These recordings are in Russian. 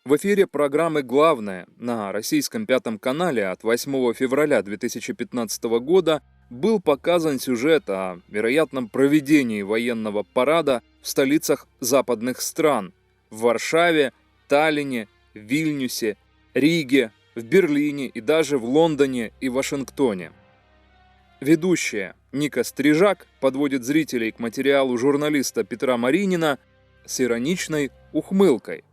В эфире программы «Главное» на российском Пятом канале от 8 февраля 2015 года был показан сюжет о вероятном проведении военного парада в столицах западных стран – в Варшаве, Таллине, Вильнюсе, Риге, в Берлине и даже в Лондоне и Вашингтоне. Ведущая Ника Стрижак подводит зрителей к материалу журналиста Петра Маринина с ироничной ухмылкой.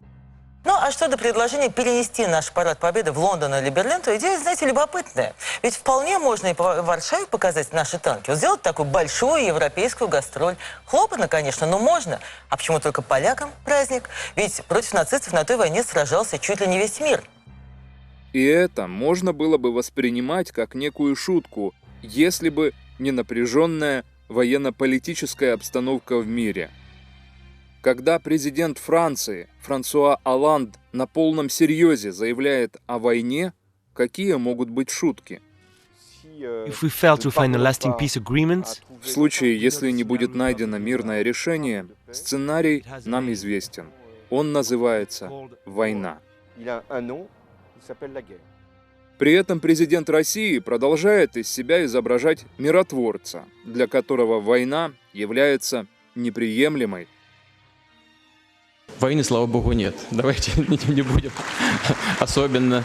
Ну, а что до предложения перенести наш парад Победы в Лондон или Берлин, то идея, знаете, любопытная. Ведь вполне можно и по Варшаве показать наши танки. Вот сделать такую большую европейскую гастроль. Хлопотно, конечно, но можно. А почему только полякам праздник? Ведь против нацистов на той войне сражался чуть ли не весь мир. И это можно было бы воспринимать как некую шутку, если бы не напряженная военно-политическая обстановка в мире. Когда президент Франции Франсуа Олланд на полном серьезе заявляет о войне, какие могут быть шутки? В случае, если не будет найдено мирное решение, сценарий нам известен. Он называется «Война». При этом президент России продолжает из себя изображать миротворца, для которого война является неприемлемой. Войны, слава богу, нет. Давайте не будем особенно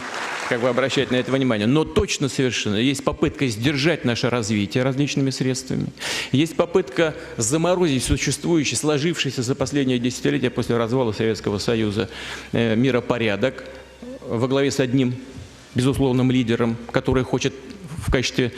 обращать на это внимание. Но точно совершенно есть попытка сдержать наше развитие различными средствами. Есть попытка заморозить существующий, сложившийся за последние десятилетия после развала Советского Союза миропорядок во главе с одним безусловным лидером, который хочет в качестве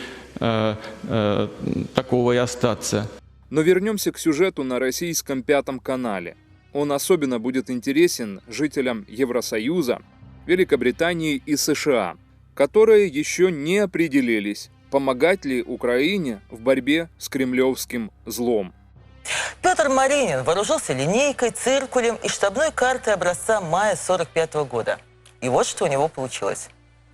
такого и остаться. Но вернемся к сюжету на российском Пятом канале. Он особенно будет интересен жителям Евросоюза, Великобритании и США, которые еще не определились, помогать ли Украине в борьбе с кремлевским злом. Петр Маринин вооружился линейкой, циркулем и штабной картой образца мая 1945 года. И вот что у него получилось.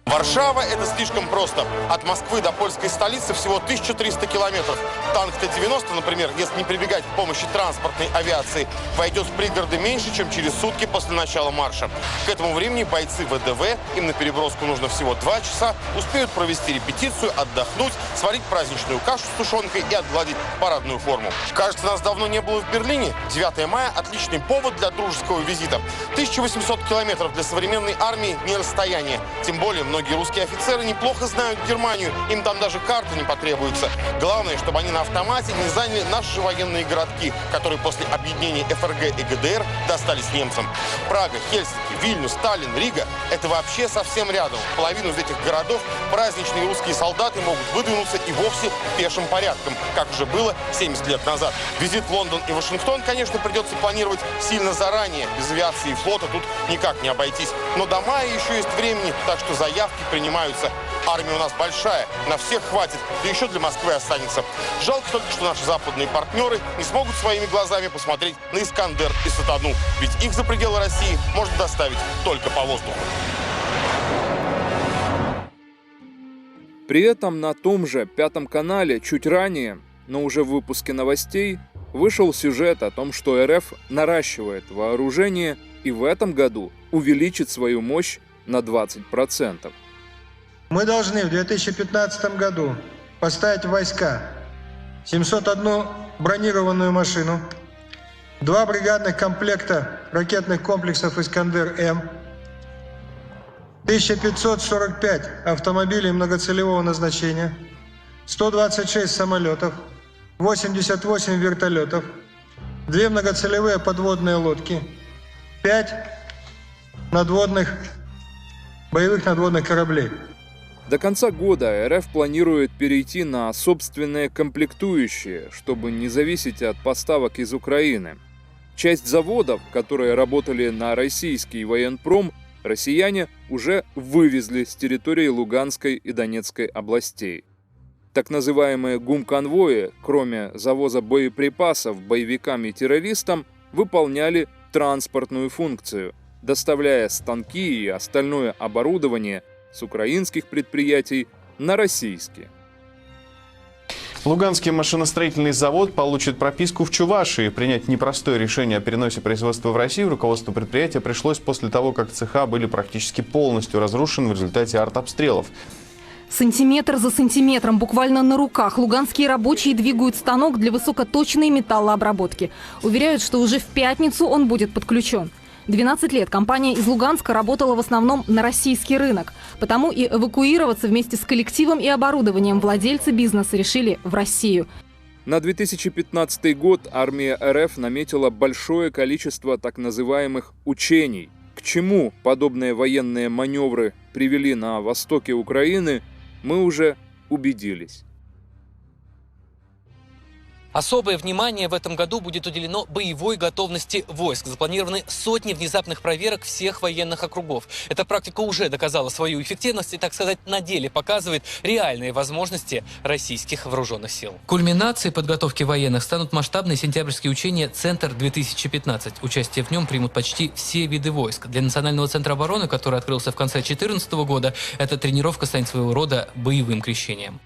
Варшава – это слишком просто. От Москвы до польской столицы всего 1300 километров. Танк Т-90, например, если не прибегать к помощи транспортной авиации, войдет в пригороды меньше, чем через сутки после начала марша. К этому времени бойцы ВДВ, им на переброску нужно всего 2 часа, успеют провести репетицию, отдохнуть, сварить праздничную кашу с тушенкой и отгладить парадную форму. Кажется, нас давно не было в Берлине. 9 мая – отличный повод для дружеского визита. 1800 километров для современной армии – не расстояние. Тем более, многие русские офицеры неплохо знают Германию, им там даже карта не потребуется. Главное, чтобы они на автомате не заняли наши военные городки, которые после объединения ФРГ и ГДР достались немцам. Прага, Хельсинки, Вильнюс, Таллин, Рига – это вообще совсем рядом. В половину из этих городов праздничные русские солдаты могут выдвинуться и вовсе пешим порядком, как уже было 70 лет назад. Визит в Лондон и Вашингтон, конечно, придется планировать сильно заранее. Без авиации и флота тут никак не обойтись. Но до мая еще есть времени, так что заявки принимаются. Армия у нас большая, на всех хватит, да еще для Москвы останется. Жалко только, что наши западные партнеры не смогут своими глазами посмотреть на Искандер и Сатану, ведь их за пределы России можно доставить только по воздуху. При этом на том же Пятом канале чуть ранее, но уже в выпуске новостей, вышел сюжет о том, что РФ наращивает вооружение и в этом году увеличит свою мощь на 20%. Мы должны в 2015 году поставить в войска 701 бронированную машину, 2 бригадных комплекта ракетных комплексов «Искандер-М», 1545 автомобилей многоцелевого назначения, 126 самолетов, 88 вертолетов, 2 многоцелевые подводные лодки, 5 боевых надводных кораблей. До конца года РФ планирует перейти на собственные комплектующие, чтобы не зависеть от поставок из Украины. Часть заводов, которые работали на российский военпром, россияне уже вывезли с территории Луганской и Донецкой областей. Так называемые гумконвои, кроме завоза боеприпасов боевикам и террористам, выполняли транспортную функцию, доставляя станки и остальное оборудование с украинских предприятий на российские. Луганский машиностроительный завод получит прописку в Чувашии. Принять непростое решение о переносе производства в Россию руководству предприятия пришлось после того, как цеха были практически полностью разрушены в результате артобстрелов. Сантиметр за сантиметром, буквально на руках, луганские рабочие двигают станок для высокоточной металлообработки. Уверяют, что уже в пятницу он будет подключен. 12 лет компания из Луганска работала в основном на российский рынок. Потому и эвакуироваться вместе с коллективом и оборудованием владельцы бизнеса решили в Россию. На 2015 год армия РФ наметила большое количество так называемых учений. К чему подобные военные маневры привели на востоке Украины, мы уже убедились. Особое внимание в этом году будет уделено боевой готовности войск. Запланированы сотни внезапных проверок всех военных округов. Эта практика уже доказала свою эффективность и, так сказать, на деле показывает реальные возможности российских вооруженных сил. Кульминацией подготовки военных станут масштабные сентябрьские учения «Центр-2015». Участие в нем примут почти все виды войск. Для Национального центра обороны, который открылся в конце 2014 года, эта тренировка станет своего рода боевым крещением.